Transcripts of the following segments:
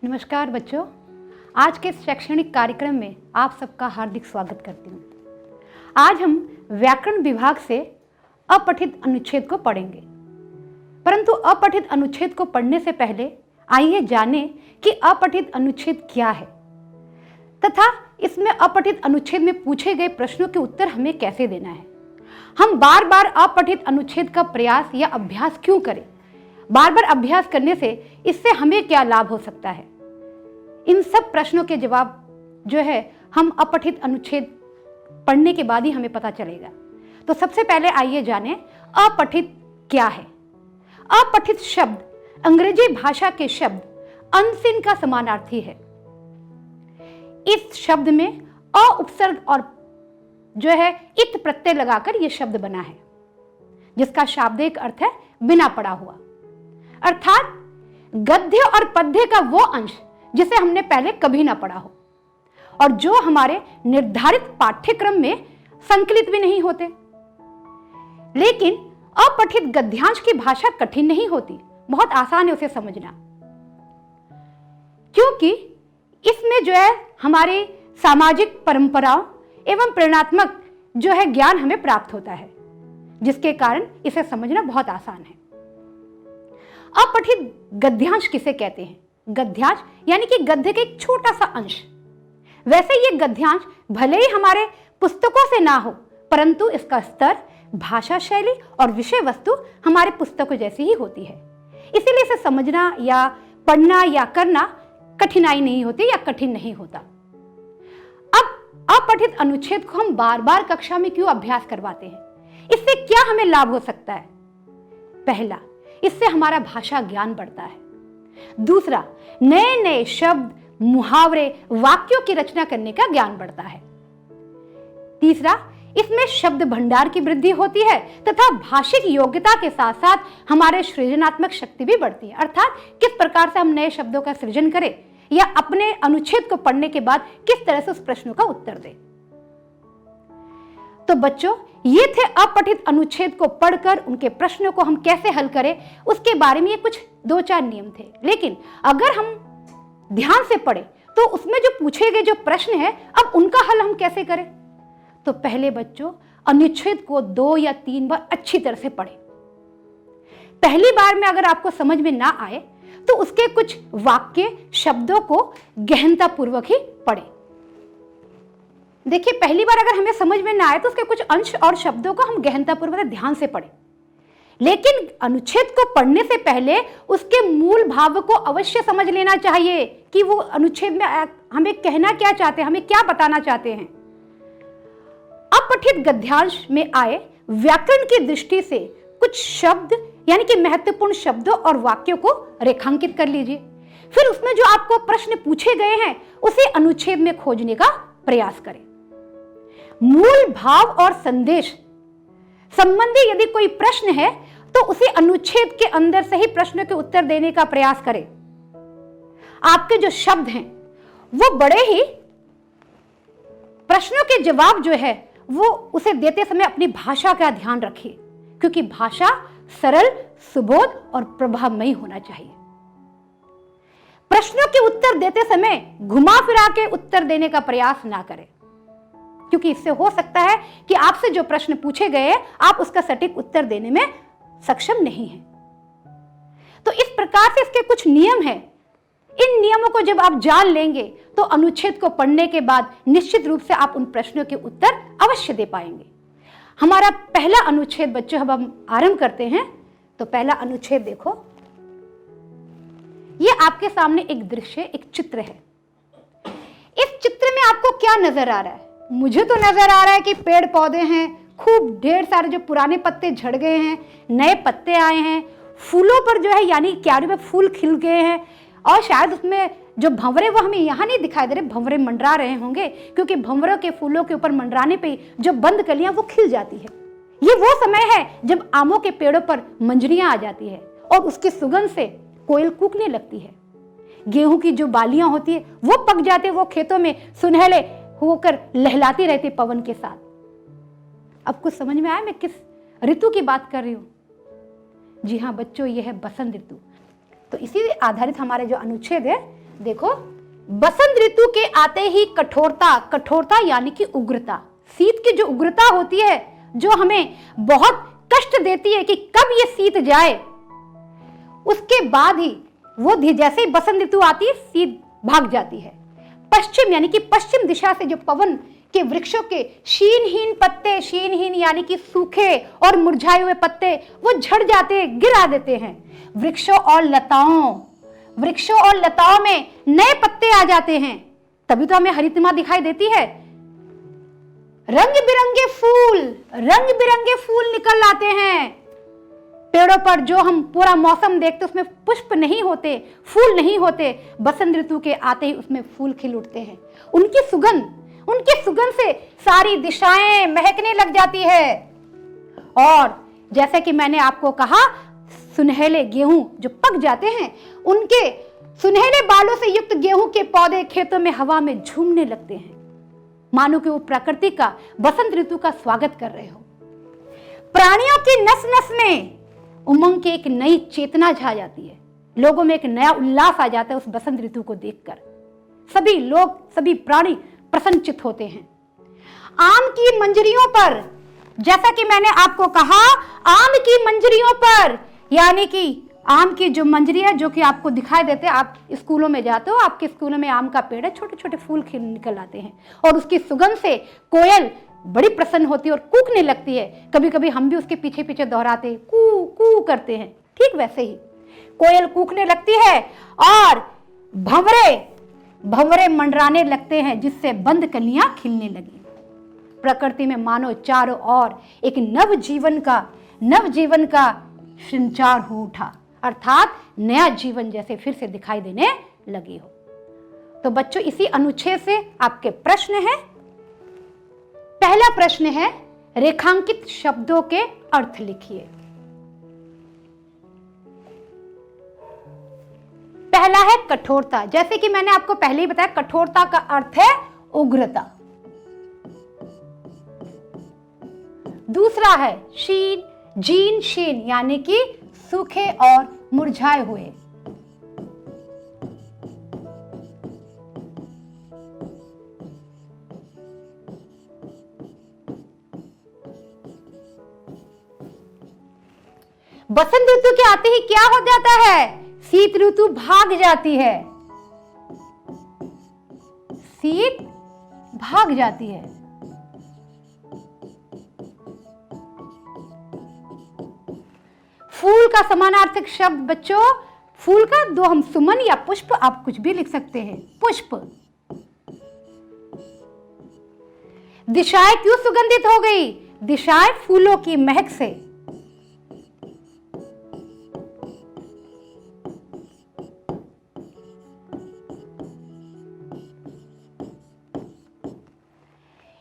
नमस्कार बच्चों, आज के शैक्षणिक कार्यक्रम में आप सबका हार्दिक स्वागत करती हूँ। आज हम व्याकरण विभाग से अपठित अनुच्छेद को पढ़ेंगे, परंतु अपठित अनुच्छेद को पढ़ने से पहले आइए जानें कि अपठित अनुच्छेद क्या है तथा इसमें अपठित अनुच्छेद में पूछे गए प्रश्नों के उत्तर हमें कैसे देना है। हम बार बार अपठित अनुच्छेद का प्रयास या अभ्यास क्यों करें? बार बार अभ्यास करने से इससे हमें क्या लाभ हो सकता है? इन सब प्रश्नों के जवाब जो है हम अपठित अनुच्छेद पढ़ने के बाद ही हमें पता चलेगा। तो सबसे पहले आइए जानें अपठित क्या है। अपठित शब्द अंग्रेजी भाषा के शब्द अनसीन का समानार्थी है। इस शब्द में अ उपसर्ग और जो है इत प्रत्यय लगाकर यह शब्द बना है, जिसका शाब्दिक अर्थ है बिना पढ़ा हुआ, अर्थात गद्य और पद्य का वो अंश जिसे हमने पहले कभी ना पढ़ा हो और जो हमारे निर्धारित पाठ्यक्रम में संकलित भी नहीं होते। लेकिन अपठित गद्यांश की भाषा कठिन नहीं होती, बहुत आसान है उसे समझना, क्योंकि इसमें जो है हमारी सामाजिक परंपराओं एवं प्रेरणात्मक जो है ज्ञान हमें प्राप्त होता है, जिसके कारण इसे समझना बहुत आसान है। अपठित गद्यांश किसे कहते हैं? गद्यांश यानी कि गद्य का एक छोटा सा अंश। वैसे ये गद्यांश भले ही हमारे पुस्तकों से ना हो, परंतु इसका स्तर, भाषा शैली और विषय वस्तु हमारे पुस्तकों जैसी ही होती है, इसीलिए इसे समझना या पढ़ना या करना कठिनाई नहीं होती या कठिन नहीं होता। अब अपठित अनुच्छेद को हम बार बार कक्षा में क्यों अभ्यास करवाते हैं? इससे क्या हमें लाभ हो सकता है? पहला, इससे हमारा भाषा ज्ञान बढ़ता है। दूसरा, नए नए शब्द, मुहावरे, वाक्यों की रचना करने का ज्ञान बढ़ता है। तीसरा, इसमें शब्द भंडार की वृद्धि होती है तथा भाषिक योग्यता के साथ साथ हमारे सृजनात्मक शक्ति भी बढ़ती है, अर्थात किस प्रकार से हम नए शब्दों का सृजन करें या अपने अनुच्छेद को पढ़ने के बाद किस तरह से उस प्रश्नों का उत्तर दें। तो बच्चों, ये थे अपठित अनुच्छेद को पढ़कर उनके प्रश्नों को हम कैसे हल करें उसके बारे में ये कुछ 2-4 नियम थे। लेकिन अगर हम ध्यान से पढ़े तो उसमें जो पूछे गए जो प्रश्न है, अब उनका हल हम कैसे करें? तो पहले बच्चों, अनुच्छेद को 2 या 3 बार अच्छी तरह से पढ़ें। पहली बार में अगर आपको समझ में ना आए तो उसके कुछ वाक्य, शब्दों को गहनतापूर्वक ही पढ़ें। देखिए, पहली बार अगर हमें समझ में ना आए तो उसके कुछ अंश और शब्दों को हम गहनतापूर्वक ध्यान से पढ़ें, लेकिन अनुच्छेद को पढ़ने से पहले उसके मूल भाव को अवश्य समझ लेना चाहिए कि वो अनुच्छेद में हमें कहना क्या चाहते हैं, हमें क्या बताना चाहते हैं। अपठित गद्यांश में आए व्याकरण की दृष्टि से कुछ शब्द यानी कि महत्वपूर्ण शब्दों और वाक्यों को रेखांकित कर लीजिए। फिर उसमें जो आपको प्रश्न पूछे गए हैं उसे अनुच्छेद में खोजने का प्रयास करें। मूल भाव और संदेश संबंधी यदि कोई प्रश्न है तो उसे अनुच्छेद के अंदर से ही प्रश्न के उत्तर देने का प्रयास करें। आपके जो शब्द हैं वो बड़े ही प्रश्नों के जवाब जो है वो उसे देते समय अपनी भाषा का ध्यान रखिए, क्योंकि भाषा सरल, सुबोध और प्रभावमयी होना चाहिए। प्रश्नों के उत्तर देते समय घुमा फिरा के उत्तर देने का प्रयास ना करें, क्योंकि इससे हो सकता है कि आपसे जो प्रश्न पूछे गए हैं आप उसका सटीक उत्तर देने में सक्षम नहीं हैं। तो इस प्रकार से इसके कुछ नियम हैं। इन नियमों को जब आप जान लेंगे तो अनुच्छेद को पढ़ने के बाद निश्चित रूप से आप उन प्रश्नों के उत्तर अवश्य दे पाएंगे। हमारा पहला अनुच्छेद बच्चों अब हम आरंभ करते हैं। तो पहला अनुच्छेद देखो, ये आपके सामने एक दृश्य, एक चित्र है। इस चित्र में आपको क्या नजर आ रहा है? मुझे तो नजर आ रहा है कि पेड़ पौधे हैं, खूब ढेर सारे जो पुराने पत्ते झड़ गए हैं, नए पत्ते आए हैं, फूलों पर जो है यानी क्यारी में फूल खिल गए हैं, और शायद उसमें जो भंवरे वो हमें यहाँ नहीं दिखाई दे रहे, भंवरे मंडरा रहे होंगे, क्योंकि भंवरों के फूलों के ऊपर मंडराने पे जो बंद कलियां वो खिल जाती है। ये वो समय है जब आमों के पेड़ों पर मंजरियां आ जाती है और उसकी सुगंध से कोयल कूकने लगती है। गेहूं की जो बालियां होती है वो पक जाते, वो खेतों में सुनहले होकर लहलाती रहती पवन के साथ। अब कुछ समझ में आया मैं किस ऋतु की बात कर रही हूं? जी हाँ बच्चों, यह है बसंत ऋतु। तो इसी आधारित हमारे जो अनुच्छेद है देखो, बसंत ऋतु के आते ही कठोरता, कठोरता यानी कि उग्रता, शीत की जो उग्रता होती है, जो हमें बहुत कष्ट देती है कि कब ये शीत जाए, उसके बाद ही वो जैसे ही बसंत ऋतु आती है शीत भाग जाती है। पश्चिम यानी कि पश्चिम दिशा से जो पवन के वृक्षों के शीनहीन पत्ते, शीनहीन यानी कि सूखे और मुरझाए हुए पत्ते, वो झड़ जाते हैं, गिरा देते हैं। वृक्षों और लताओं में नए पत्ते आ जाते हैं, तभी तो हमें हरितमा दिखाई देती है। रंग बिरंगे फूल निकल आते हैं पेड़ों पर। जो हम पूरा मौसम देखते उसमें पुष्प नहीं होते, फूल नहीं होते, बसंत ऋतु के आते ही उसमें फूल खिल उठते हैं। उनकी सुगंध से सारी दिशाएं महकने लग जाती है। और जैसे कि मैंने आपको कहा, सुनहले गेहूं जो पक जाते हैं, उनके सुनहले बालों से युक्त गेहूं के पौधे खेतों में हवा में झूमने लगते हैं, मानो कि वो प्रकृति का, बसंत ऋतु का स्वागत कर रहे हो। प्राणियों की नस नस में उमंग की एक नई चेतना छा जाती है, लोगों में एक नया उल्लास आ जाता है उस बसंत ऋतु को देखकर। सभी लोग, सभी प्राणी प्रसन्नचित होते हैं। आम की मंजरियों पर, जैसा कि मैंने आपको कहा, आम की मंजरियों पर, यानी कि आम की जो मंजरी है, जो कि आपको दिखाई देते हैं, आप स्कूलों में जाते हो, आपके स्कूलों में आम का पेड़ है, छोटे छोटे फूल निकल आते हैं, और उसकी सुगंध से कोयल बड़ी प्रसन्न होती है और कूकने लगती है। कभी कभी हम भी उसके पीछे पीछे दोहराते, कू कू करते हैं। ठीक वैसे ही कोयल कूकने लगती है और भंवरे मंडराने लगते हैं, जिससे बंद कलियां खिलने लगी। प्रकृति में मानो चारों ओर एक नवजीवन का संचार हो उठा, अर्थात नया जीवन जैसे फिर से दिखाई देने लगी हो। तो बच्चों, इसी अनुच्छेद से आपके प्रश्न हैं। पहला प्रश्न है, रेखांकित शब्दों के अर्थ लिखिए। पहला है कठोरता। जैसे कि मैंने आपको पहले ही बताया, कठोरता का अर्थ है उग्रता। दूसरा है जीन शीन, यानी कि सूखे और मुरझाए हुए। बसंत ऋतु के आते ही क्या हो जाता है? शीत ऋतु भाग जाती है, शीत भाग जाती है। फूल का समानार्थक शब्द बच्चों, फूल का दो हम सुमन या पुष्प, आप कुछ भी लिख सकते हैं, पुष्प। दिशाएं क्यों सुगंधित हो गई? दिशाएं फूलों की महक से।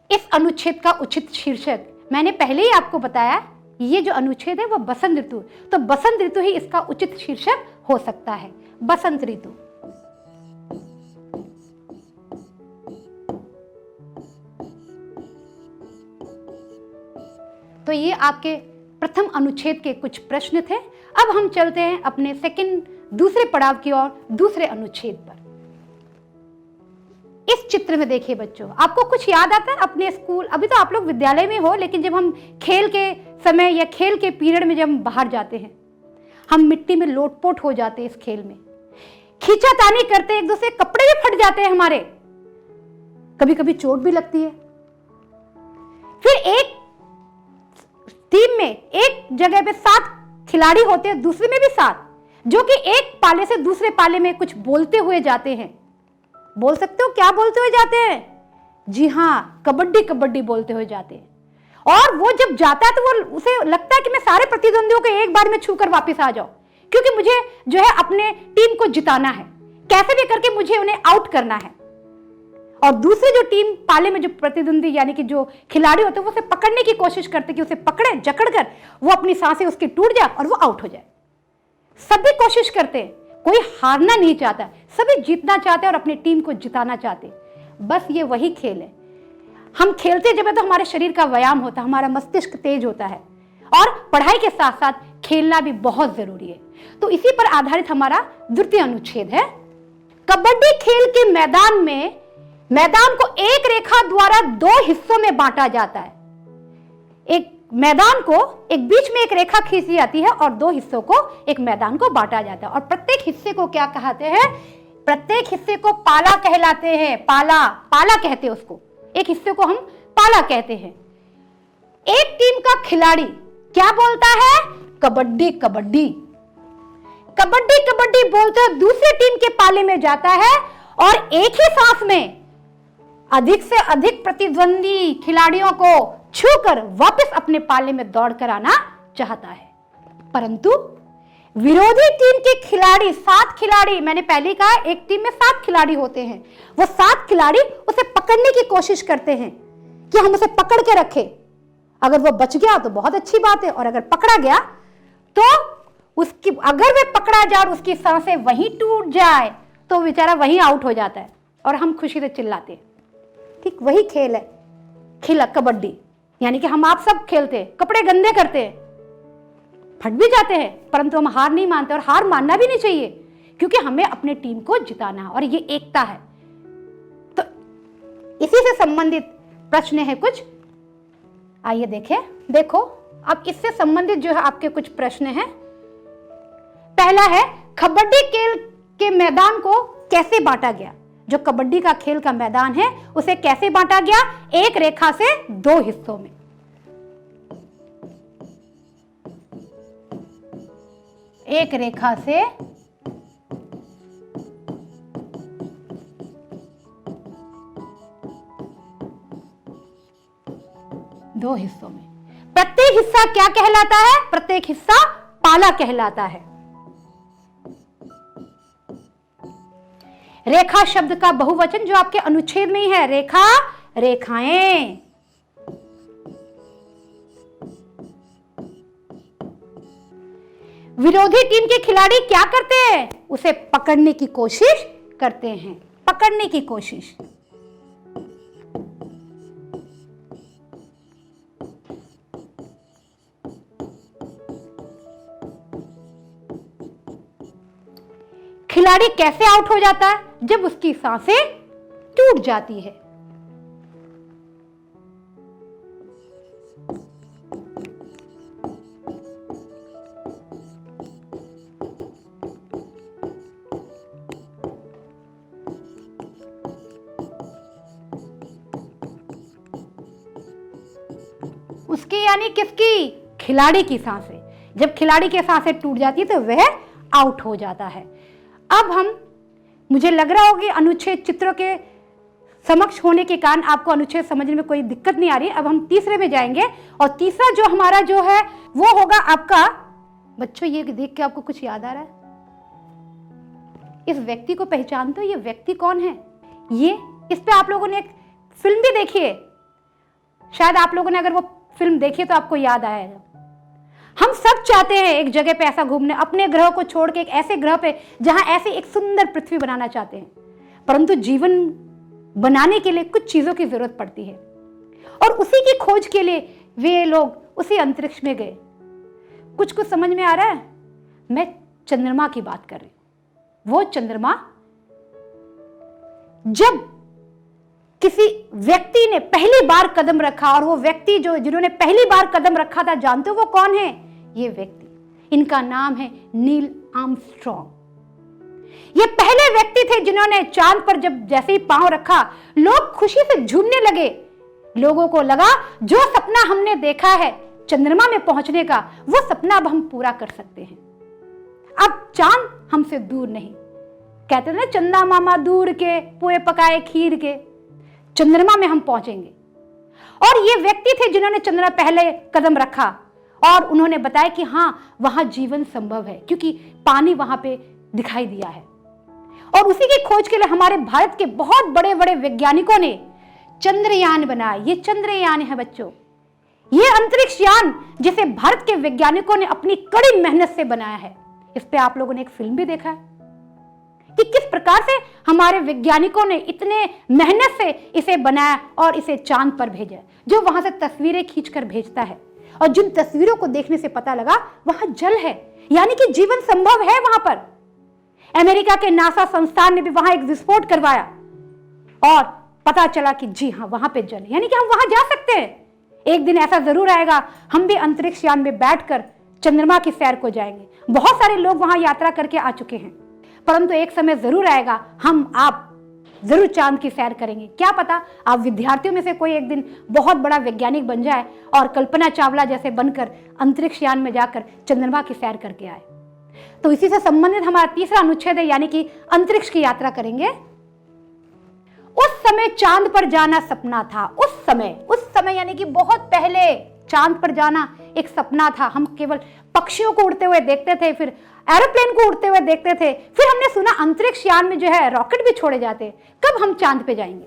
इस अनुच्छेद का उचित शीर्षक मैंने पहले ही आपको बताया, ये जो अनुच्छेद है वो बसंत ऋतु, तो बसंत ऋतु ही इसका उचित शीर्षक हो सकता है, बसंत ऋतु। तो ये आपके प्रथम अनुच्छेद के कुछ प्रश्न थे। अब हम चलते हैं अपने दूसरे पड़ाव की ओर, दूसरे अनुच्छेद पर। इस चित्र में देखिए बच्चों, आपको कुछ याद आता है अपने स्कूल? अभी तो आप लोग विद्यालय में हो, लेकिन जब हम खेल के समय या खेल के पीरियड में जब हम बाहर जाते हैं, हम मिट्टी में लोटपोट हो जाते हैं, इस खेल में खींचातानी करते, एक दूसरे कपड़े भी फट जाते हैं हमारे, कभी कभी चोट भी लगती है। फिर एक टीम में एक जगह पे 7 खिलाड़ी होते हैं, दूसरे में भी 7, जो कि एक पाले से दूसरे पाले में कुछ बोलते हुए जाते हैं। बोल सकते हो क्या बोलते हुए जाते हैं? जी हाँ, कबड्डी कबड्डी बोलते हुए जाते हैं। और वो जब जाता है तो वो उसे लगता है कि मैं सारे प्रतिद्वंदियों को एक बार में छूकर वापस आ जाऊं, क्योंकि मुझे जो है अपने टीम को जिताना है, कैसे भी करके मुझे उन्हें आउट करना है। और दूसरे जो टीम पाले में जो प्रतिद्वंदी यानी कि जो खिलाड़ी होते हैं, वो उसे पकड़ने की कोशिश करते कि उसे पकड़े, जकड़कर वो अपनी सांसें उसकी टूट जाए और वो आउट हो जाए। सभी कोशिश करते हैं, कोई हारना नहीं चाहता, सभी जीतना चाहते हैं और अपनी टीम को जिताना चाहते हैं। बस ये वही खेल है। हम खेलते जब है तो हमारे शरीर का व्यायाम होता है, हमारा मस्तिष्क तेज होता है, और पढ़ाई के साथ साथ खेलना भी बहुत जरूरी है। तो इसी पर आधारित हमारा द्वितीय अनुच्छेद है, कबड्डी खेल के मैदान में मैदान को एक रेखा द्वारा 2 हिस्सों में बांटा जाता है। एक मैदान को एक बीच में एक रेखा खींची जाती है और 2 हिस्सों को एक मैदान को बांटा जाता है और प्रत्येक हिस्से को क्या कहते हैं? प्रत्येक हिस्से को पाला कहलाते हैं। पाला, पाला कहते हैं उसको। एक हिस्से को हम पाला कहते हैं। एक टीम का खिलाड़ी क्या बोलता है? कबड्डी कबड्डी। कबड्डी कबड्डी बोलते हुए दूसरी टीम के पाले में जाता है और एक ही सांस में अधिक से अधिक प्रतिद्वंदी खिलाड़ियों को छूकर वापस अपने पाले में दौड़ कर आना चाहता है। परंतु विरोधी टीम के खिलाड़ी 7 खिलाड़ी, मैंने पहले कहा एक टीम में 7 खिलाड़ी होते हैं, वो 7 खिलाड़ी उसे पकड़ने की कोशिश करते हैं कि हम उसे पकड़ के रखें। अगर वो बच गया तो बहुत अच्छी बात है और अगर पकड़ा गया तो उसकी, अगर वे पकड़ा जाए और उसकी सांसें वहीं टूट जाए तो बेचारा वहीं आउट हो जाता है और हम खुशी से चिल्लाते हैं। ठीक वही खेल है खिला कबड्डी, यानी कि हम आप सब खेलते हैं, कपड़े गंदे करते हैं, फट भी जाते हैं, परंतु हम हार नहीं मानते और हार मानना भी नहीं चाहिए क्योंकि हमें अपने टीम को जिताना है और ये एकता है। तो इसी से संबंधित प्रश्न है कुछ, आइए देखें। देखो अब इससे संबंधित जो है आपके कुछ प्रश्न हैं। पहला है कबड्डी खेल के मैदान को कैसे बांटा गया? जो कबड्डी का खेल का मैदान है उसे कैसे बांटा गया? एक रेखा से 2 हिस्सों में। एक रेखा से 2 हिस्सों में। प्रत्येक हिस्सा क्या कहलाता है? प्रत्येक हिस्सा पाला कहलाता है। रेखा शब्द का बहुवचन जो आपके अनुच्छेद में ही है, रेखा, रेखाएं। विरोधी टीम के खिलाड़ी क्या करते हैं? उसे पकड़ने की कोशिश करते हैं, पकड़ने की कोशिश। खिलाड़ी कैसे आउट हो जाता है? जब उसकी सांसें टूट जाती है। उसकी यानी किसकी? खिलाड़ी की सांसें। जब खिलाड़ी की सांसें टूट जाती है तो वह आउट हो जाता है। अब हम, मुझे लग रहा होगा अनुच्छेद चित्रों के समक्ष होने के कारण आपको अनुच्छेद समझने में कोई दिक्कत नहीं आ रही। अब हम तीसरे में जाएंगे और तीसरा जो हमारा जो है वो होगा आपका, बच्चों ये देख के आपको कुछ याद आ रहा है? इस व्यक्ति को पहचानते हो? ये व्यक्ति कौन है? ये, इस पे आप लोगों ने एक फिल्म भी देखी है, शायद आप लोगों ने अगर वो फिल्म देखी तो आपको याद आएगा। हम सब चाहते हैं एक जगह पे ऐसा घूमने, अपने ग्रह को छोड़ के एक ऐसे ग्रह पे जहां ऐसी एक सुंदर पृथ्वी बनाना चाहते हैं, परंतु जीवन बनाने के लिए कुछ चीजों की जरूरत पड़ती है और उसी की खोज के लिए वे लोग उसी अंतरिक्ष में गए। कुछ कुछ समझ में आ रहा है? मैं चंद्रमा की बात कर रही हूं। वो चंद्रमा, जब किसी व्यक्ति ने पहली बार कदम रखा, और वो व्यक्ति जो जिन्होंने पहली बार कदम रखा था, जानते हो वो कौन है? ये व्यक्ति, इनका नाम है नील आर्मस्ट्रॉन्ग। ये पहले व्यक्ति थे जिन्होंने चांद पर जब जैसे ही पांव रखा, लोग खुशी से झूमने लगे। लोगों को लगा जो सपना हमने देखा है चंद्रमा में पहुंचने का, वो सपना अब हम पूरा कर सकते हैं। अब चांद हमसे दूर नहीं, कहते ना चंदा मामा दूर के, पुए पकाए खीर के, चंद्रमा में हम पहुंचेंगे। और ये व्यक्ति थे जिन्होंने चंद्रमा पहले कदम रखा और उन्होंने बताया कि हाँ वहां जीवन संभव है, क्योंकि पानी वहां पे दिखाई दिया है। और उसी की खोज के लिए हमारे भारत के बहुत बड़े बड़े वैज्ञानिकों ने चंद्रयान बनाया। ये चंद्रयान है बच्चों, ये अंतरिक्ष यान जिसे भारत के वैज्ञानिकों ने अपनी कड़ी मेहनत से बनाया है। इस पे आप लोगों ने एक फिल्म भी देखा है कि किस प्रकार से हमारे वैज्ञानिकों ने इतने मेहनत से इसे बनाया और इसे चांद पर भेजा, जो वहां से तस्वीरें खींचकर भेजता है। और जिन तस्वीरों को देखने से पता लगा वहां जल है, यानी कि जीवन संभव है वहां पर। अमेरिका के नासा संस्थान ने भी वहां एक विस्फोट करवाया और पता चला कि जी हाँ, वहां पे जल, यानी कि हम वहां जा सकते हैं। एक दिन ऐसा जरूर आएगा, हम भी अंतरिक्ष यान में बैठकर चंद्रमा की सैर को जाएंगे। बहुत सारे लोग वहां यात्रा करके आ चुके हैं, परंतु एक समय जरूर आएगा हम आप जरूर चांद की सैर करेंगे। क्या पता आप विद्यार्थियों में से कोई एक दिन बहुत बड़ा वैज्ञानिक बन जाए और कल्पना चावला जैसे बनकर अंतरिक्ष यान में जाकर चंद्रमा की सैर करके आए। तो इसी से संबंधित हमारा तीसरा अनुच्छेद है, यानी कि अंतरिक्ष की यात्रा करेंगे। उस समय चांद पर जाना सपना था। उस समय यानी कि बहुत पहले चांद पर जाना एक सपना था। हम केवल पक्षियों को उड़ते हुए देखते थे, फिर एरोप्लेन को उड़ते हुए देखते थे, फिर हमने सुना अंतरिक्ष यान में जो है रॉकेट भी छोड़े जाते। कब हम चांद पे जाएंगे?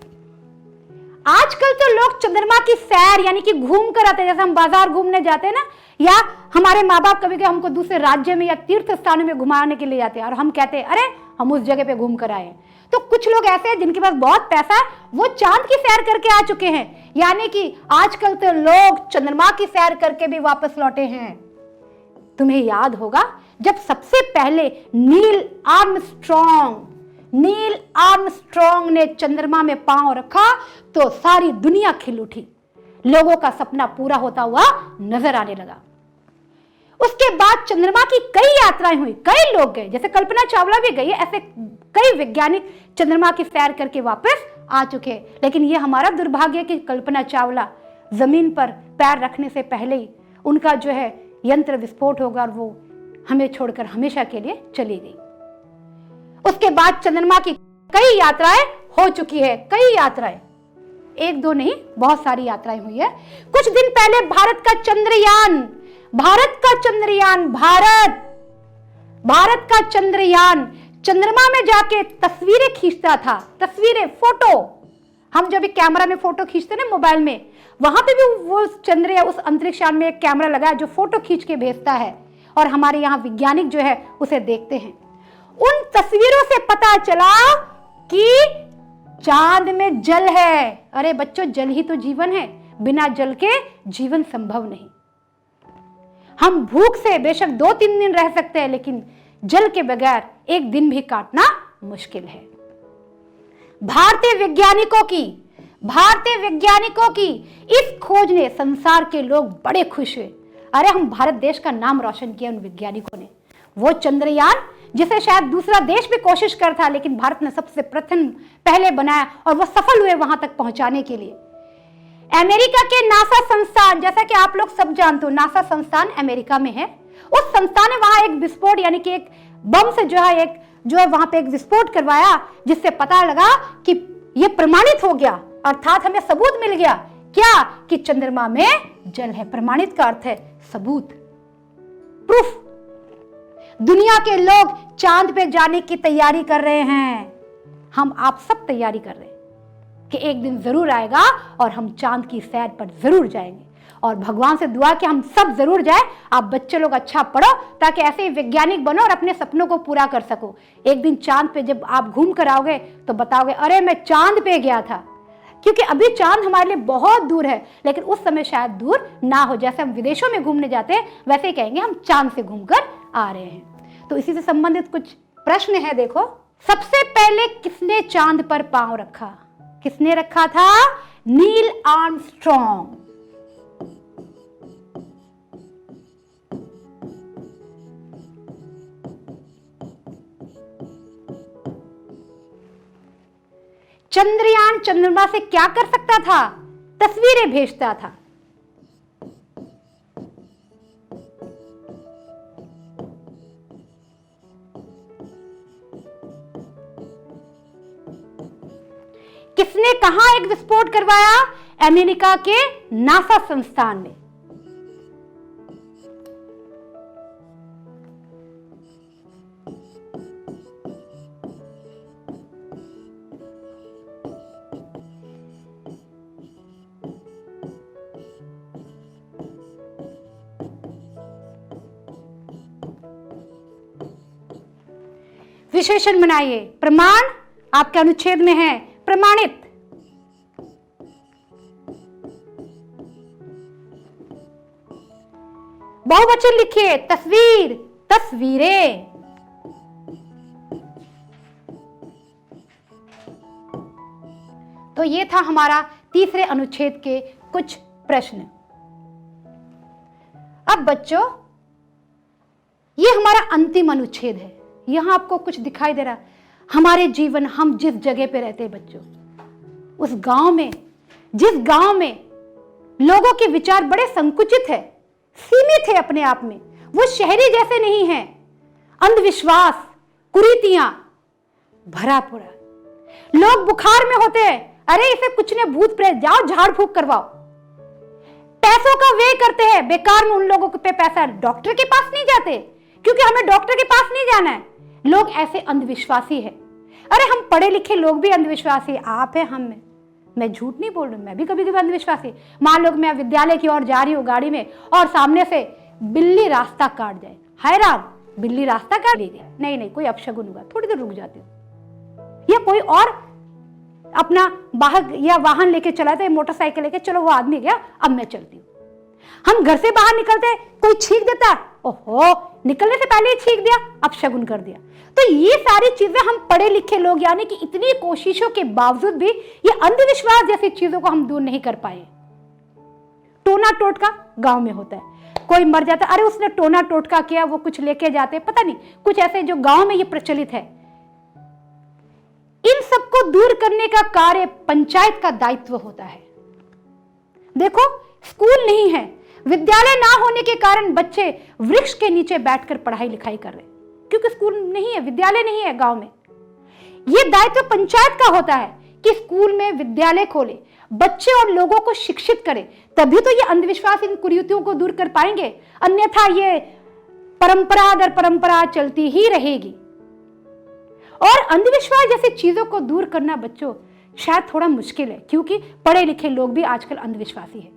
आजकल तो लोग चंद्रमा की सैर यानी कि घूम कर आते हैं, जैसे हम बाजार घूमने जाते हैं ना, या हमारे माँ बाप कभी कभी हमको दूसरे राज्य में या तीर्थ स्थानों में घुमाने के लिए जाते हैं और हम कहते हैं अरे हम उस जगह पे घूम कर आए। तो कुछ लोग ऐसे हैं जिनके पास बहुत पैसा है, वो चांद की सैर करके आ चुके हैं, यानी कि आजकल तो लोग चंद्रमा की सैर करके भी वापस लौटे हैं। तुम्हें याद होगा जब सबसे पहले नील आर्मस्ट्रॉन्ग ने चंद्रमा में पांव रखा तो सारी दुनिया खिल उठी, लोगों का सपना पूरा होता हुआ नजर आने लगा। उसके बाद चंद्रमा की कई यात्राएं हुई, कई लोग गए, जैसे कल्पना चावला भी गई, ऐसे कई वैज्ञानिक चंद्रमा की सैर करके वापस आ चुके। लेकिन यह हमारा दुर्भाग्य है कि कल्पना चावला जमीन पर पैर रखने से पहले ही उनका जो है यंत्र विस्फोट होगा और वो हमें छोड़कर हमेशा के लिए चली गई। उसके बाद चंद्रमा की कई यात्राएं हो चुकी है, कई यात्राएं, एक दो नहीं, बहुत सारी यात्राएं हुई है। कुछ दिन पहले भारत का चंद्रयान चंद्रमा में जाके तस्वीरें खींचता था, तस्वीरें, फोटो। हम जब एक कैमरा में फोटो खींचते ना मोबाइल में, वहां पे भी वो चंद्रयान, उस अंतरिक्ष यान में एक कैमरा लगा है जो फोटो खींच के भेजता है और हमारे यहाँ वैज्ञानिक जो है उसे देखते हैं। उन तस्वीरों से पता चला कि चांद में जल है। अरे बच्चों, जल ही तो जीवन है, बिना जल के जीवन संभव नहीं। हम भूख से बेशक 2-3 दिन रह सकते हैं, लेकिन जल के बगैर एक दिन भी काटना मुश्किल है। भारतीय वैज्ञानिकों की इस खोज ने संसार के लोग बड़े खुश हुए। अरे हम भारत देश का नाम रोशन किया उन वैज्ञानिकों ने। वो चंद्रयान जिसे शायद दूसरा देश भी कोशिश कर था, लेकिन भारत ने सबसे प्रथम पहले बनाया और वो सफल हुए वहां तक पहुंचाने के लिए। अमेरिका के नासा संस्थान, जैसा कि आप लोग सब जानते हो, नासा संस्थान अमेरिका में है। उस संस्थान ने वहां एक विस्फोट यानी कि एक बम से जो है वहां पे एक विस्फोट करवाया, जिससे पता लगा कि यह प्रमाणित हो गया, अर्थात हमें सबूत मिल गया क्या कि चंद्रमा में जल है। प्रमाणित का अर्थ है सबूत, प्रूफ। दुनिया के लोग चांद पे जाने की तैयारी कर रहे हैं। हम आप सब तैयारी कर रहे हैं कि एक दिन जरूर आएगा और हम चांद की सैर पर जरूर जाएंगे। और भगवान से दुआ कि हम सब जरूर जाए। आप बच्चे लोग अच्छा पढ़ो ताकि ऐसे ही वैज्ञानिक बनो और अपने सपनों को पूरा कर सको। एक दिन चांद पे जब आप घूम कर आओगे तो बताओगे अरे मैं चांद पे गया था। क्योंकि अभी चांद हमारे लिए बहुत दूर है, लेकिन उस समय शायद दूर ना हो। जैसे हम विदेशों में घूमने जाते हैं वैसे ही कहेंगे हम चांद से घूमकर आ रहे हैं। तो इसी से संबंधित कुछ प्रश्न है। देखो, सबसे पहले किसने चांद पर पांव रखा? किसने रखा था? Neil Armstrong. चंद्रयान चंद्रमा से क्या कर सकता था? तस्वीरें भेजता था। किसने कहां एक विस्फोट करवाया? अमेरिका के नासा संस्थान में। विशेषण बनाइए। प्रमाण आपके अनुच्छेद में है, प्रमाणित। बहुवचन लिखिए, तस्वीर, तस्वीरें। तो ये था हमारा तीसरे अनुच्छेद के कुछ प्रश्न। अब बच्चों, ये हमारा अंतिम अनुच्छेद है। यहां आपको कुछ दिखाई दे रहा, हमारे जीवन, हम जिस जगह पे रहते हैं बच्चों, उस गांव में, जिस गांव में लोगों के विचार बड़े संकुचित है, सीमित है अपने आप में, वो शहरी जैसे नहीं है, अंधविश्वास, कुरीतियां भरा पूरा। लोग बुखार में होते हैं, अरे इसे कुछ ने भूत प्रेत, जाओ झाड़ फूक करवाओ। पैसों का व्यय करते हैं बेकार में, उन लोगों पे पैसा, डॉक्टर के पास नहीं जाते क्योंकि हमें डॉक्टर के पास नहीं जाना है। लोग ऐसे अंधविश्वासी है। अरे हम पढ़े लिखे लोग भी अंधविश्वासी, आप है, हम में, मैं झूठ नहीं बोल रही, मैं भी कभी कभी अंधविश्वासी। मान लो मैं विद्यालय की ओर जा रही हूँ गाड़ी में और सामने से बिल्ली रास्ता काट जाए, हैरान, बिल्ली रास्ता काट ली, नहीं कोई अपशगुन हुआ, थोड़ी देर रुक जाती हूँ। या कोई और अपना वाहन लेके चला था, मोटरसाइकिल लेके, चलो वो आदमी गया, अब मैं चलती हूँ। हम घर से बाहर निकलते, कोई छींक देता, ओहो, निकलने से पहले ही छींक दिया, अपशगुन कर दिया। तो ये सारी चीजें हम पढ़े लिखे लोग, यानी कि इतनी कोशिशों के बावजूद भी ये अंधविश्वास जैसी चीजों को हम दूर नहीं कर पाए। टोना टोटका गांव में होता है, कोई मर जाता, अरे उसने टोना टोटका किया, वो कुछ लेके जाते, पता नहीं, कुछ ऐसे जो गांव में ये प्रचलित है। इन सबको दूर करने का कार्य पंचायत का दायित्व होता है। देखो, स्कूल नहीं है, विद्यालय ना होने के कारण बच्चे वृक्ष के नीचे बैठकर पढ़ाई लिखाई कर रहे, क्योंकि स्कूल नहीं है, विद्यालय नहीं है गांव में। यह दायित्व पंचायत का होता है कि स्कूल में विद्यालय खोले, बच्चे और लोगों को शिक्षित करे, तभी तो ये अंधविश्वास, इन कुरीतियों को दूर कर पाएंगे। अन्यथा ये परंपरा दर परंपरा चलती ही रहेगी। और अंधविश्वास जैसी चीजों को दूर करना बच्चों शायद थोड़ा मुश्किल है, क्योंकि पढ़े लिखे लोग भी आजकल अंधविश्वासी है।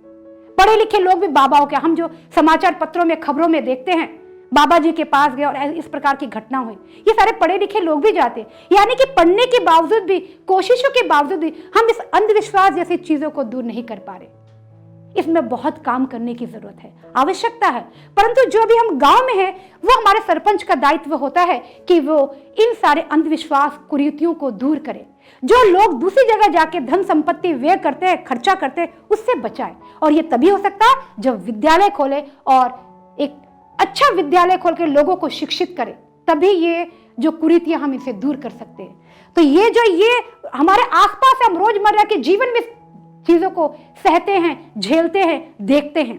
पढ़े लिखे लोग भी बाबाओं के, हम जो समाचार पत्रों में, खबरों में देखते हैं, बाबा जी के पास गए और इस प्रकार की घटना हुई, ये सारे पढ़े लिखे लोग भी जाते हैं। यानी कि पढ़ने के बावजूद भी, कोशिशों के बावजूद भी हम इस अंधविश्वास जैसी चीजों को दूर नहीं कर पा रहे। इसमें बहुत काम करने की जरूरत है, आवश्यकता है। परंतु जो भी हम गांव में हैं, वो हमारे सरपंच का दायित्व होता है कि वो इन सारे अंधविश्वास, कुरीतियों को दूर करे। जो लोग दूसरी जगह जाके धन संपत्ति व्यय करते हैं, खर्चा करते हैं, उससे बचाए। और ये तभी हो सकता है जब विद्यालय खोले और एक अच्छा विद्यालय खोल के लोगों को शिक्षित करे, तभी ये जो कुरीतियां हम इसे दूर कर सकते हैं। तो ये हमारे आसपास हम रोजमर्रा के जीवन में चीजों को सहते हैं, झेलते हैं, देखते हैं।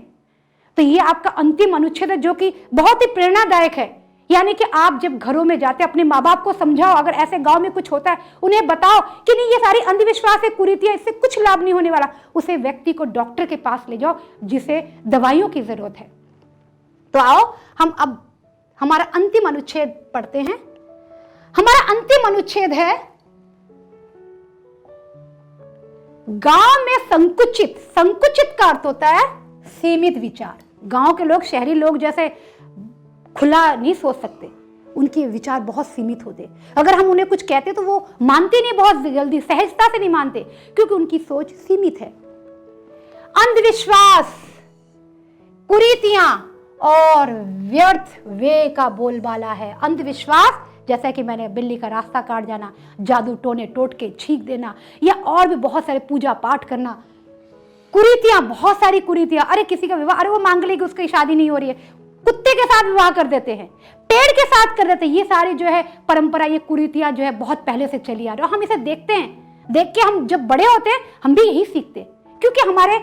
तो ये आपका अंतिम अनुच्छेद है, जो कि बहुत ही प्रेरणादायक है। यानी कि आप जब घरों में जाते, अपने माँ बाप को समझाओ, अगर ऐसे गांव में कुछ होता है, उन्हें बताओ कि नहीं, ये सारी अंधविश्वास है, कुरीतियां, इससे कुछ लाभ नहीं होने वाला। उसे व्यक्ति को डॉक्टर के पास ले जाओ, जिसे दवाइयों की जरूरत है। तो आओ हम अब हमारा अंतिम अनुच्छेद पढ़ते हैं। हमारा अंतिम अनुच्छेद है गांव में संकुचित। संकुचित का अर्थ होता है सीमित विचार। गांव के लोग, शहरी लोग जैसे खुला नहीं सोच सकते, उनके विचार बहुत सीमित होते। अगर हम उन्हें कुछ कहते तो वो मानते नहीं, बहुत जल्दी, सहजता से नहीं मानते, क्योंकि उनकी सोच सीमित है। अंधविश्वास, कुरीतियां और व्यर्थ व्यय का बोलबाला है। अंधविश्वास जैसा कि मैंने बिल्ली का रास्ता काट जाना, जादू टोने टोट के छींक देना, या और भी बहुत सारे पूजा पाठ करना। कुरीतियां, बहुत सारी कुरीतियां। अरे किसी का विवाह, अरे वो मांग लेगी, उसकी शादी नहीं हो रही है, कुत्ते के साथ विवाह कर देते हैं, पेड़ के साथ कर देते हैं। ये सारी जो है परंपरा, ये कुरीतियां जो है बहुत पहले से चली आ रही है। हम इसे देखते हैं, देख के हम जब बड़े होते हैं हम भी यही सीखते हैं, क्योंकि हमारे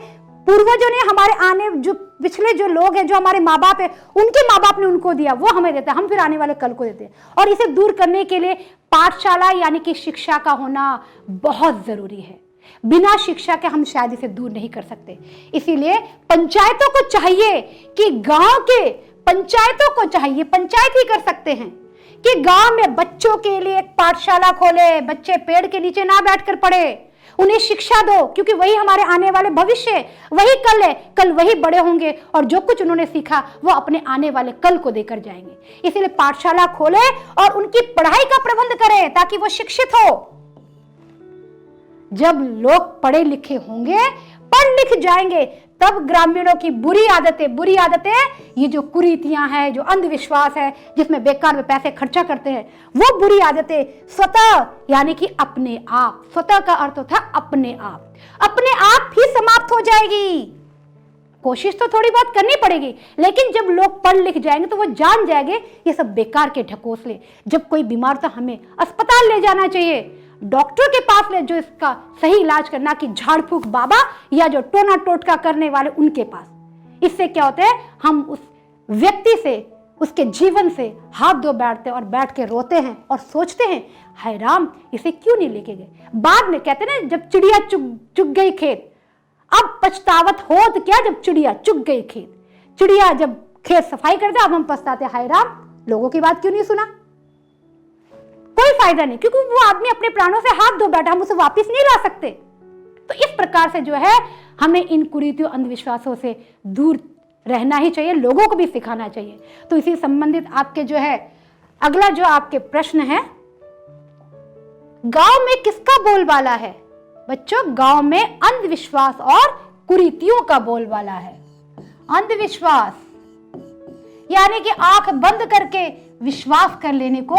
पूर्वजों ने, हमारे आने जो पिछले जो लोग हैं, जो हमारे माँ बाप है, उनके माँ बाप ने उनको दिया, वो हमें देते हैं, हम फिर आने वाले कल को देते हैं। और इसे दूर करने के लिए पाठशाला यानी कि शिक्षा का होना बहुत जरूरी है। बिना शिक्षा के हम शायद इसे दूर नहीं कर सकते। इसीलिए पंचायतों को चाहिए कि गांव के पंचायतों को चाहिए, पंचायत ही कर सकते हैं कि गांव में बच्चों के लिए एक पाठशाला खोले, बच्चे पेड़ के नीचे ना बैठकर पढ़े, उन्हें शिक्षा दो, क्योंकि वही हमारे आने वाले भविष्य है, वही कल है, कल वही बड़े होंगे और जो कुछ उन्होंने सीखा वो अपने आने वाले कल को देकर जाएंगे। इसीलिए पाठशाला खोले और उनकी पढ़ाई का प्रबंध करें ताकि वो शिक्षित हो। जब लोग पढ़े लिखे होंगे, पढ़ लिख जाएंगे, तब ग्रामीणों की बुरी आदतें, ये जो कुरीतियां हैं, जो अंधविश्वास है, जिसमें बेकार में पैसे खर्चा करते हैं, वो बुरी आदतें स्वतः यानी कि अपने आप, स्वतः का अर्थ होता है अपने आप ही समाप्त हो जाएगी। कोशिश तो थोड़ी बहुत करनी पड़ेगी, लेकिन जब लोग पढ़ लिख जाएंगे तो वो जान जाएंगे ये सब बेकार के ढकोसले। जब कोई बीमार तो हमें अस्पताल ले जाना चाहिए, डॉक्टर के पास ले, जो इसका सही इलाज करना, कि झाड़ फूक बाबा या जो टोना टोटका करने वाले उनके पास। इससे क्या होता है, हम उस व्यक्ति से, उसके जीवन से हाथ धो बैठते हैं और बैठ के रोते हैं और सोचते हैं, हाय राम, इसे क्यों नहीं लेके गए। बाद में कहते हैं ना, जब चिड़िया चुग गई खेत, अब पछतावत हो तो क्या, जब चिड़िया चुग गई खेत। चिड़िया जब खेत सफाई करते, अब हम पछताते, हाय राम, लोगों की बात क्यों नहीं सुना। कोई फायदा नहीं, क्योंकि वो आदमी अपने प्राणों से हाथ धो बैठा, हम उसे वापस नहीं ला सकते। तो इस प्रकार से जो है, हमें इन कुरीतियों, अंधविश्वासों से दूर रहना ही चाहिए, लोगों को भी सिखाना चाहिए। तो इसी संबंधित आपके जो है अगला जो आपके प्रश्न है, गांव में किसका बोलबाला है। बच्चों, गांव में अंधविश्वास और कुरीतियों का बोलबाला है। अंधविश्वास यानी कि आंख बंद करके विश्वास कर लेने को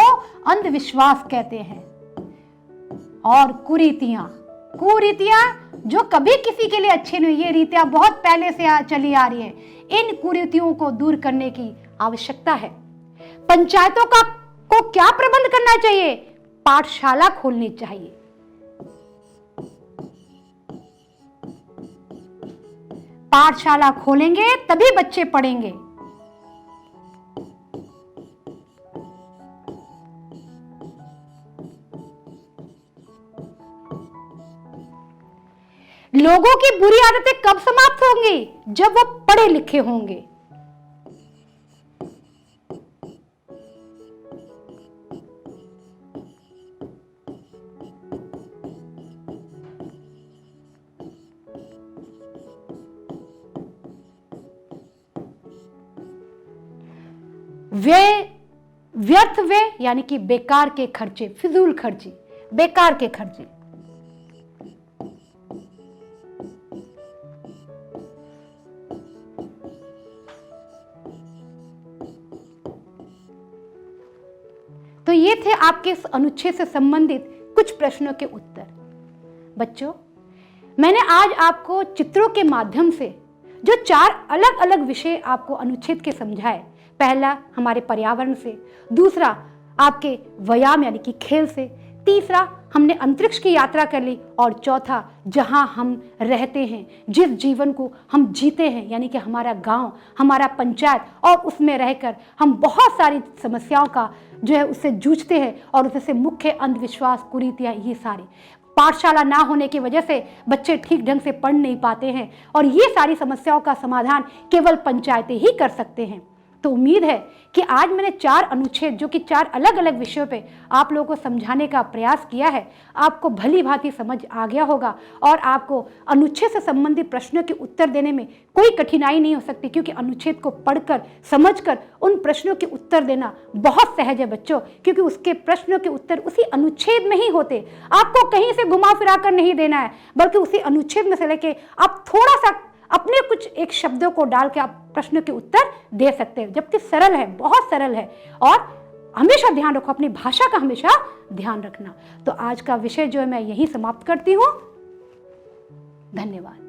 अंधविश्वास कहते हैं। और कुरीतियां जो कभी किसी के लिए अच्छी नहीं, ये रीतियां बहुत पहले से चली आ रही है। इन कुरीतियों को दूर करने की आवश्यकता है। पंचायतों को क्या प्रबंध करना चाहिए, पाठशाला खोलनी चाहिए। पाठशाला खोलेंगे तभी बच्चे पढ़ेंगे। लोगों की बुरी आदतें कब समाप्त होंगी, जब वो पढ़े लिखे होंगे। व्यर्थ वे यानी कि बेकार के खर्चे, फिजूल खर्ची, बेकार के खर्चे। तो ये थे आपके इस अनुच्छेद से संबंधित कुछ प्रश्नों के उत्तर। बच्चों, मैंने आज आपको चित्रों के माध्यम से जो 4 अलग अलग विषय आपको अनुच्छेद के समझाए, पहला हमारे पर्यावरण से, दूसरा आपके व्यायाम यानी कि खेल से, तीसरा हमने अंतरिक्ष की यात्रा कर ली, और चौथा जहां हम रहते हैं, जिस जीवन को हम जीते हैं यानी कि हमारा गांव, हमारा पंचायत, और उसमें रहकर हम बहुत सारी समस्याओं का जो है उससे जूझते हैं, और उससे मुख्य अंधविश्वास, कुरीतियां, ये सारी। पाठशाला ना होने की वजह से बच्चे ठीक ढंग से पढ़ नहीं पाते हैं, और ये सारी समस्याओं का समाधान केवल पंचायतें ही कर सकते हैं। तो उम्मीद है कि आज मैंने 4 अनुच्छेद, जो कि 4 अलग अलग विषयों पे आप लोगों को समझाने का प्रयास किया है, आपको भली भांति समझ आ गया होगा, और आपको अनुच्छेद से संबंधित प्रश्नों के उत्तर देने में कोई कठिनाई नहीं हो सकती, क्योंकि अनुच्छेद को पढ़कर, समझकर उन प्रश्नों के उत्तर देना बहुत सहज है बच्चों, क्योंकि उसके प्रश्नों के उत्तर उसी अनुच्छेद में ही होते। आपको कहीं से घुमा फिरा कर नहीं देना है, बल्कि उसी अनुच्छेद में से लेके आप थोड़ा सा अपने कुछ एक शब्दों को डाल के आप प्रश्नों के उत्तर दे सकते हैं, जबकि सरल है, बहुत सरल है। और हमेशा ध्यान रखो, अपनी भाषा का हमेशा ध्यान रखना। तो आज का विषय जो है मैं यहीं समाप्त करती हूं। धन्यवाद।